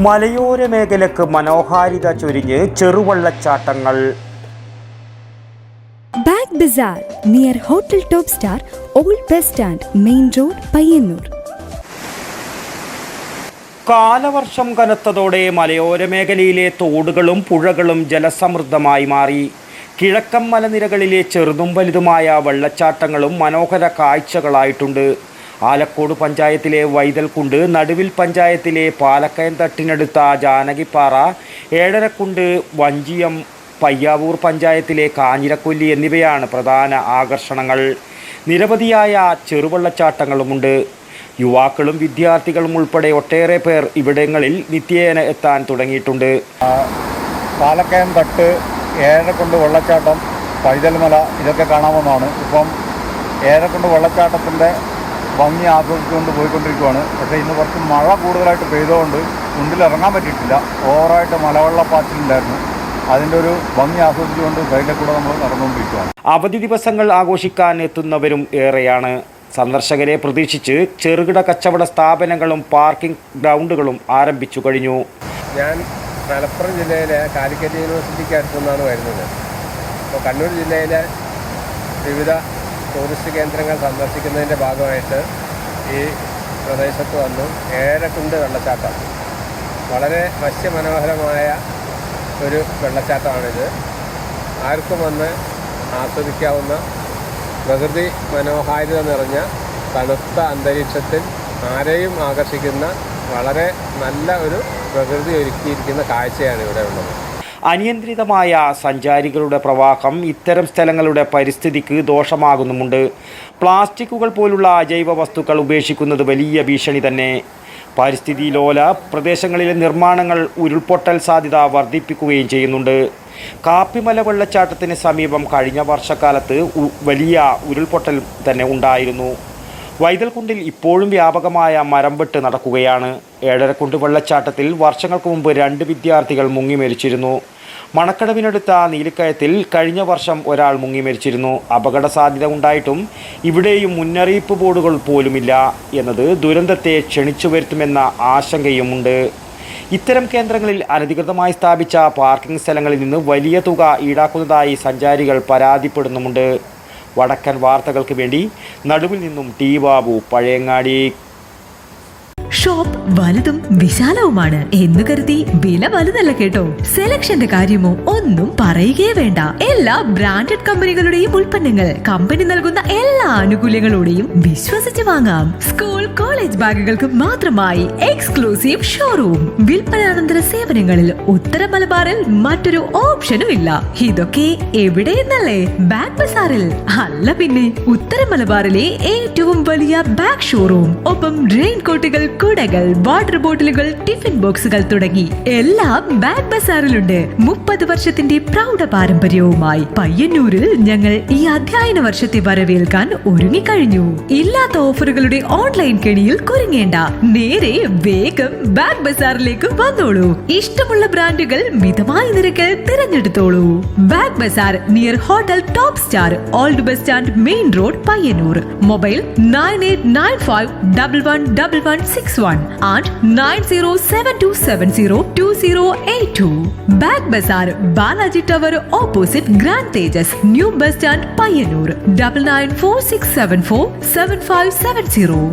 മലയോര മേഖലക്ക് മനോഹാരിത ചൊരിഞ്ഞ് ചെറുവള്ളച്ചാട്ടങ്ങൾ. Bag bazaar near hotel top star, old bus stand, main road, Payyanur. കാലവർഷം കനത്തതോടെ മലയോര മേഖലയിലെ തോടുകളും പുഴകളും ജലസമൃദ്ധമായി മാറി. കിഴക്കൻ മലനിരകളിലെ ചെറുതും വലുതുമായ വെള്ളച്ചാട്ടങ്ങളും മനോഹര കാഴ്ചകളായിട്ടുണ്ട്. ആലക്കോട് പഞ്ചായത്തിലെ വൈതൽക്കുണ്ട്, നടുവിൽ പഞ്ചായത്തിലെ പാലക്കയം തട്ടിനടുത്ത ജാനകിപ്പാറ, ഏഴരക്കുണ്ട്, വഞ്ചിയം, പയ്യാവൂർ പഞ്ചായത്തിലെ കാഞ്ഞിരക്കൊല്ലി എന്നിവയാണ് പ്രധാന ആകർഷണങ്ങൾ. നിരവധിയായ ചെറുവെള്ളച്ചാട്ടങ്ങളുമുണ്ട്. യുവാക്കളും വിദ്യാർത്ഥികളും ഉൾപ്പെടെ ഒട്ടേറെ പേർ ഇവിടങ്ങളിൽ നിത്യേന എത്താൻ തുടങ്ങിയിട്ടുണ്ട്. പാലക്കയം തട്ട്, ഏഴരക്കുണ്ട് വെള്ളച്ചാട്ടം, പൈതൽമല ഇതൊക്കെ കാണാവുന്നതാണ്. ഇപ്പം ഏഴരക്കുണ്ട് വെള്ളച്ചാട്ടത്തിൻ്റെ ഭംഗി ആസ്വദിച്ചുകൊണ്ട് പോയിക്കൊണ്ടിരിക്കുകയാണ്. പക്ഷേ ഇന്ന് കുറച്ച് മഴ കൂടുതലായിട്ട് പെയ്തുകൊണ്ട് കുണ്ടിലിറങ്ങാൻ പറ്റിയിട്ടില്ല. ഓവറായിട്ട് മലവെള്ളപ്പാച്ചിലുണ്ടായിരുന്നു. അതിൻ്റെ ഒരു ഭംഗി ആസ്വദിച്ചുകൊണ്ട് സൈഡിൽ കൂടെ നമ്മൾ നടന്നുകൊണ്ടിരിക്കുകയാണ്. അവധി ദിവസങ്ങൾ ആഘോഷിക്കാൻ എത്തുന്നവരും ഏറെയാണ്. സന്ദർശകരെ പ്രതീക്ഷിച്ച് ചെറുകിട കച്ചവട സ്ഥാപനങ്ങളും പാർക്കിംഗ് ഗ്രൗണ്ടുകളും ആരംഭിച്ചു കഴിഞ്ഞു. ഞാൻ മലപ്പുറം ജില്ലയിലെ കാലിക്കറ്റ് യൂണിവേഴ്സിറ്റിക്ക് അടുത്തുനിന്നാണ് വരുന്നത്. അപ്പോൾ കണ്ണൂർ ജില്ലയിലെ വിവിധ ടൂറിസ്റ്റ് കേന്ദ്രങ്ങൾ സന്ദർശിക്കുന്നതിൻ്റെ ഭാഗമായിട്ട് ഈ പ്രദേശത്ത് വന്നു. ഏഴരക്കുണ്ട് വെള്ളച്ചാട്ടം വളരെ വശ്യമനോഹരമായ ഒരു വെള്ളച്ചാട്ടമാണിത്. ആർക്കും വന്ന് ആസ്വദിക്കാവുന്ന പ്രകൃതി മനോഹാരിത നിറഞ്ഞ തണുത്ത അന്തരീക്ഷത്തിൽ ആരെയും ആകർഷിക്കുന്ന വളരെ നല്ല ഒരു പ്രകൃതി ഒരുക്കിയിരിക്കുന്ന കാഴ്ചയാണ് ഇവിടെ ഉള്ളത്. അനിയന്ത്രിതമായ സഞ്ചാരികളുടെ പ്രവാഹം ഇത്തരം സ്ഥലങ്ങളുടെ പരിസ്ഥിതിക്ക് ദോഷമാകുന്നുമുണ്ട്. പ്ലാസ്റ്റിക്കുകൾ പോലുള്ള അജൈവ വസ്തുക്കൾ ഉപേക്ഷിക്കുന്നത് വലിയ ഭീഷണി തന്നെ. പരിസ്ഥിതി ലോല പ്രദേശങ്ങളിലെ നിർമ്മാണങ്ങൾ ഉരുൾപൊട്ടൽ സാധ്യത വർദ്ധിപ്പിക്കുകയും ചെയ്യുന്നുണ്ട്. കാപ്പിമല വെള്ളച്ചാട്ടത്തിന് സമീപം കഴിഞ്ഞ വർഷക്കാലത്ത് വലിയ ഉരുൾപൊട്ടൽ തന്നെ ഉണ്ടായിരുന്നു. വൈതൽക്കുണ്ടിൽ ഇപ്പോഴും വ്യാപകമായ മരംവെട്ട് നടക്കുകയാണ്. ഏഴരക്കുണ്ട് വെള്ളച്ചാട്ടത്തിൽ വർഷങ്ങൾക്ക് മുമ്പ് 2 വിദ്യാർത്ഥികൾ മുങ്ങി മരിച്ചിരുന്നു. മണക്കടവിനടുത്ത നീലിക്കയത്തിൽ കഴിഞ്ഞ വർഷം ഒരാൾ മുങ്ങി മരിച്ചിരുന്നു. അപകട സാധ്യത ഉണ്ടായിട്ടും ഇവിടെയും മുന്നറിയിപ്പ് ബോർഡുകൾ പോലുമില്ല എന്നത് ദുരന്തത്തെ ക്ഷണിച്ചു വരുത്തുമെന്ന ആശങ്കയുമുണ്ട്. ഇത്തരം കേന്ദ്രങ്ങളിൽ അനധികൃതമായി സ്ഥാപിച്ച പാർക്കിംഗ് സ്ഥലങ്ങളിൽ നിന്ന് വലിയ തുക ഈടാക്കുന്നതായി സഞ്ചാരികൾ പരാതിപ്പെടുന്നുമുണ്ട്. വടക്കൻ വാർത്തകൾക്ക് വേണ്ടി നടുവിൽ നിന്നും ടി ബാബു, പഴയങ്ങാടി. ഷോപ്പ് വലുതും വിശാലവുമാണ് എന്ന് കരുതി വില വലുതല്ല കേട്ടോ. സെലക്ഷന്റെ കാര്യമോ ഒന്നും പറയുകയേ വേണ്ട. എല്ലാ ബ്രാൻഡഡ് കമ്പനികളുടെയും ഉൽപ്പന്നങ്ങൾ കമ്പനി നൽകുന്ന എല്ലാ ആനുകൂല്യങ്ങളോടെയും വിശ്വസിച്ച് വാങ്ങാം. സ്കൂൾ കോളേജ് ബാഗുകൾക്ക് മാത്രമായി എക്സ്ക്ലൂസീവ് ഷോറൂം. വിൽപ്പനാനന്തര സേവനങ്ങളിൽ ഉത്തര മലബാറിൽ മറ്റൊരു ഓപ്ഷനും ഇല്ല. ഇതൊക്കെ എവിടെയെന്നല്ലേ? ബാഗ് ബസാറിൽ. അല്ല പിന്നെ, ഉത്തര മലബാറിലെ ഏറ്റവും വലിയ ബാഗ് ഷോറൂം. ഒപ്പം റെയിൻ കോട്ടുകൾ, കുടകൾ, വാട്ടർ ബോട്ടിലുകൾ, ടിഫിൻ ബോക്സുകൾ തുടങ്ങി എല്ലാം ബാഗ് ബസാറിലുണ്ട്. 30 വർഷത്തിന്റെ പ്രൗഢ പാരമ്പര്യവുമായി പയ്യന്നൂരിൽ ഞങ്ങൾ ഈ അധ്യയന വർഷത്തെ വരവേൽക്കാൻ ഒരുങ്ങിക്കഴിഞ്ഞു. ഇല്ലാത്ത ഓഫറുകളുടെ ഓൺലൈൻ കെണിയിൽ കുരുങ്ങേണ്ട. നേരെ വേഗം ബാഗ് ബസാറിലേക്ക് വന്നോളൂ. ഇഷ്ടമുള്ള ബ്രാൻഡുകൾ മിതമായ നിരക്കിൽ തിരഞ്ഞെടുത്തോളൂ. Bag bazaar near hotel top star, old bus stand, main road, Payyanur. Mobile 9895111161 and 9072702082. Bag Bazaar, Balaji Tower opposite Grand Tejas, New Bus Stand, Payyanur. 9946747570.